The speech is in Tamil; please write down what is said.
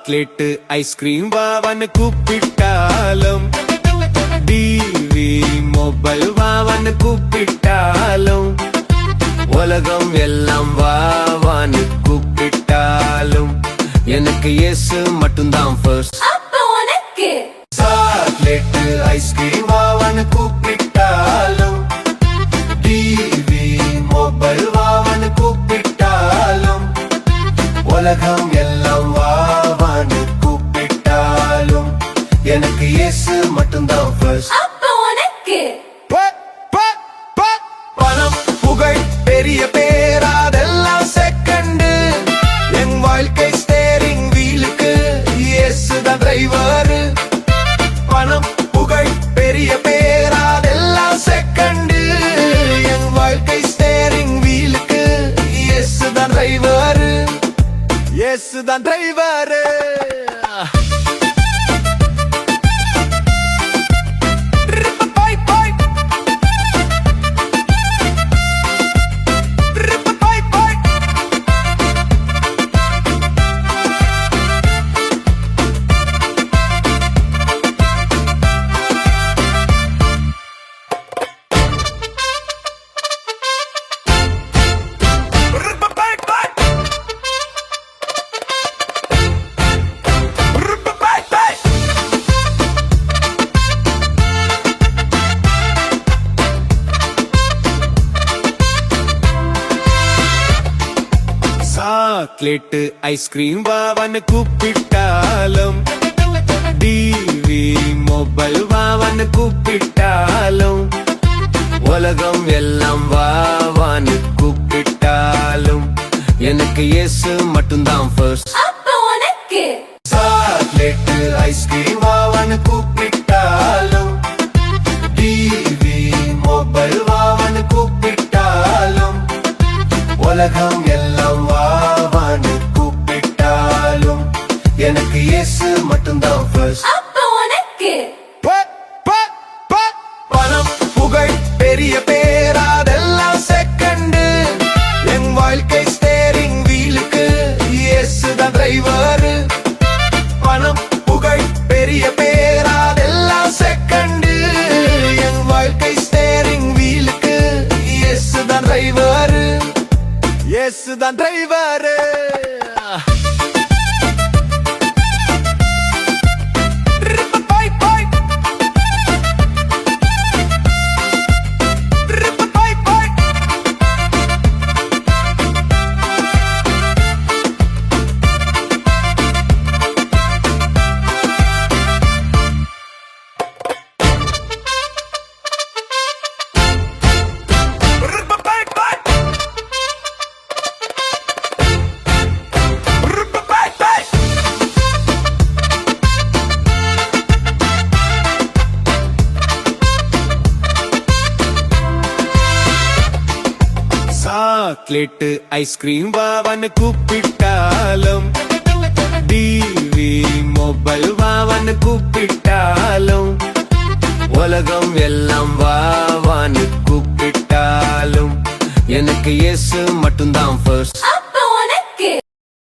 சாக்லேட் ஐஸ்கிரீம் வாவன்னு கூப்பிட்டாலும், டிவி மொபைல் வாவன்னு கூப்பிட்டாலும், உலகம் எல்லாம் வாவான்னு கூப்பிட்டாலும், எனக்கு இயேசு மட்டும்தான் ஃபர்ஸ்ட். சாக்லேட் ஐஸ்கிரீம் வாவன்னு கூப்பிட்டாலும், டிவி மொபைல் வாவன்னு கூப்பிட்டாலும், உலகம் எல்லாம் வாவான்னு கூப்பிட்டாலும், எனக்கு இயேசு மட்டும்தான் ஃபர்ஸ்ட். பணம் புகழ் பெரிய பேர் அதெல்லாம் செகண்ட். என் வாழ்க்கை ஸ்டேரிங் வீலுக்கு இயேசு தான் டிரைவர். பணம் புகழ் பெரிய பேர் அதெல்லாம் செகண்ட். என் வாழ்க்கை ஸ்டேரிங் வீலுக்கு இயேசு தான் டிரைவர். இயேசு தான் டிரைவர். சாக்லேட் ஐஸ்கிரீம் வாவன்னு கூப்பிட்டாலும், டிவி மொபைல் வாவன்னு கூப்பிட்டாலும், உலகம் எல்லாம் வாவான்னு கூப்பிட்டாலும், எனக்கு இயேசு மட்டும்தான் ஃபர்ஸ்ட். சாக்லேட் ஐஸ்கிரீம் வாவன்னு கூப்பிட்டாலும், டிவி மொபைல் வாவன்னு கூப்பிட்டாலும், உலகம் எல்லாம் வாவான்னு கூப்பிட்டாலும், எனக்கு இயேசு மட்டும்தான் ஃபர்ஸ்ட். பணம் புகழ் பெரிய பேர் அதெல்லாம் செகண்ட். என் வாழ்க்கை ஸ்டேரிங் வீலுக்கு இயேசு தான் டிரைவர். பணம் புகழ் பெரிய பேர் அதெல்லாம் செகண்ட். என் வாழ்க்கை ஸ்டேரிங் வீலுக்கு இயேசு தான் டிரைவர். இயேசு தான் டிரைவர். சாக்லேட் ஐஸ்கிரீம் வாவன்னு கூப்பிட்டாலும், டிவி மொபைல் வாவன்னு கூப்பிட்டாலும், உலகம் எல்லாம் வாவான்னு கூப்பிட்டாலும், எனக்கு இயேசு மட்டும்தான் ஃபர்ஸ்ட்.